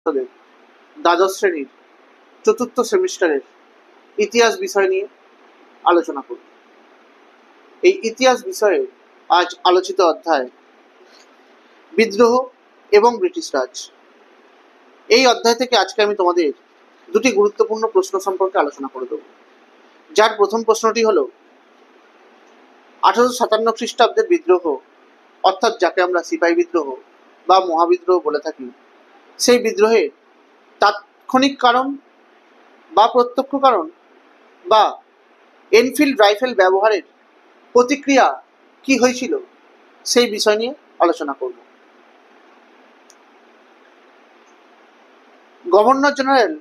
পরিষদের দ্বাদশ শ্রেণীর চতুর্থ সেমিস্টারের ইতিহাস বিষয় নিয়ে আলোচনা করব। এই ইতিহাস বিষয়ে আজ আলোচিত অধ্যায় বিদ্রোহ এবং ব্রিটিশ রাজ। এই অধ্যায় থেকে আজকে আমি তোমাদের দুটি গুরুত্বপূর্ণ প্রশ্ন সম্পর্কে আলোচনা করে দেব। যার প্রথম প্রশ্নটি হলো 1857 খ্রিস্টাব্দের বিদ্রোহ, অর্থাৎ যাকে আমরা সিপাহী বিদ্রোহ বা মহাবিদ্রোহ বলে থাকি, সেই বিদ্রোহের তাৎক্ষণিক কারণ বা প্রত্যক্ষ কারণ বা এনফিল্ড রাইফেল ব্যবহারের প্রতিক্রিয়া কি হয়েছিল সেই বিষয় নিয়ে আলোচনা করব। গভর্নর জেনারেল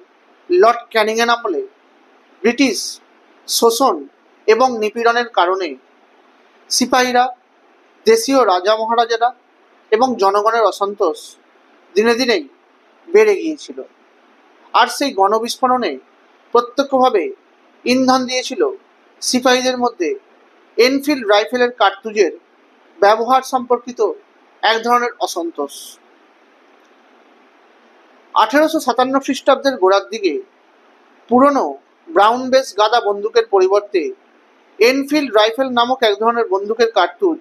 লর্ড ক্যানিংয়ের আমলে ব্রিটিশ শোষণ এবং নিপীড়নের কারণে সিপাহীরা, দেশীয় রাজা মহারাজারা এবং জনগণের অসন্তোষ দিনে দিনেই বেড়ে গিয়েছিল। আর সেই গণবিস্ফোরণে প্রত্যক্ষভাবে ইন্ধন দিয়েছিল সিপাহীদের মধ্যে এনফিল্ড রাইফেলের কার্তুজের ব্যবহার সম্পর্কিত এক ধরনের অসন্তোষ। 1857 খ্রিস্টাব্দের গোড়ার দিকে পুরনো ব্রাউন বেস গাদা বন্দুকের পরিবর্তে এনফিল্ড রাইফেল নামক এক ধরনের বন্দুকের কার্তুজ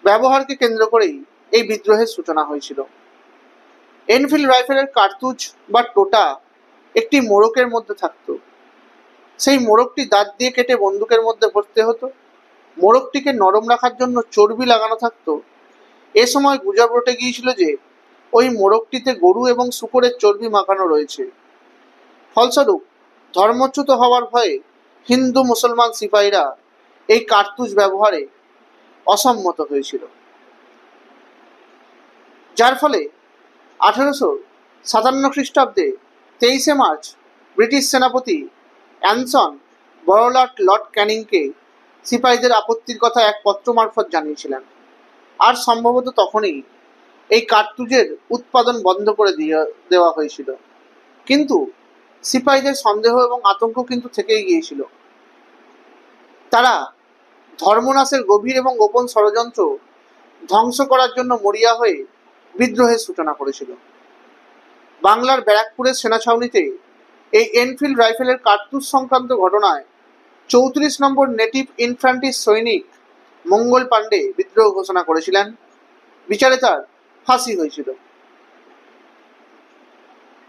ব্যবহারকে কেন্দ্র করেই এই বিদ্রোহের সূচনা হয়েছিল। এনফিল্ড রাইফেলের কার্তুজ বা টোটা একটি মোড়কের মধ্যে থাকতো। সেই মোড়কটি দাঁত দিয়ে কেটে বন্দুকের মধ্যে ভরতে হতো। মোড়কটিকে নরম রাখার জন্য চর্বি লাগানো থাকতো। এ সময় গুজব রটে গিয়েছিল যে ওই মোড়কটিতে গরু এবং শূকরের চর্বি মাখানো রয়েছে। ফলস্বরূপ ধর্মচ্যুত হওয়ার ভয়ে হিন্দু মুসলমান সিপাহীরা এই কার্তুজ ব্যবহারে অসম্মত হয়েছিল, যার ফলে 1857 খ্রিস্টাব্দে 23শে মার্চ ব্রিটিশ সেনাপতি অ্যানসন বড়লাট লর্ড ক্যানিংকে সিপাহীদের আপত্তির কথা এক পত্র মারফত জানিয়েছিলেন। আর সম্ভবত তখনই এই কার্তুজের উৎপাদন বন্ধ করে দেওয়া হয়েছিল। কিন্তু সিপাহীদের সন্দেহ এবং আতঙ্ক কিন্তু থেকেই গিয়েছিল। তারা ধর্মনাশের গভীর এবং গোপন ষড়যন্ত্র ধ্বংস করার জন্য মরিয়া হয়ে বিদ্রোহের সূচনা করেছিল। বাংলার ব্যারাকপুরের সেনা ছাউনিতে এই এনফিল্ড রাইফেলের কার্তুজ সংক্রান্ত ঘটনায় 34 নম্বর নেটিভ ইনফ্যান্ট্রি সৈনিক মঙ্গল পাণ্ডে বিদ্রোহ ঘোষণা করেছিলেন। বিচারে তার ফাঁসি হয়েছিল।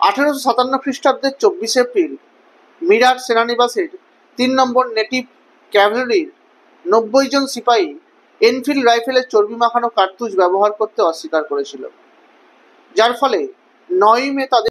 1857 খ্রিস্টাব্দের 24 এপ্রিল মিরাট সেনানিবাসের 3 নম্বর নেটিভ ক্যাভেলরির 90 জন সিপাহী এনফিল্ড রাইফেলের চর্বি মাখানো কার্তুজ ব্যবহার করতে অস্বীকার করেছিল, যার ফলে 9 মে তাদের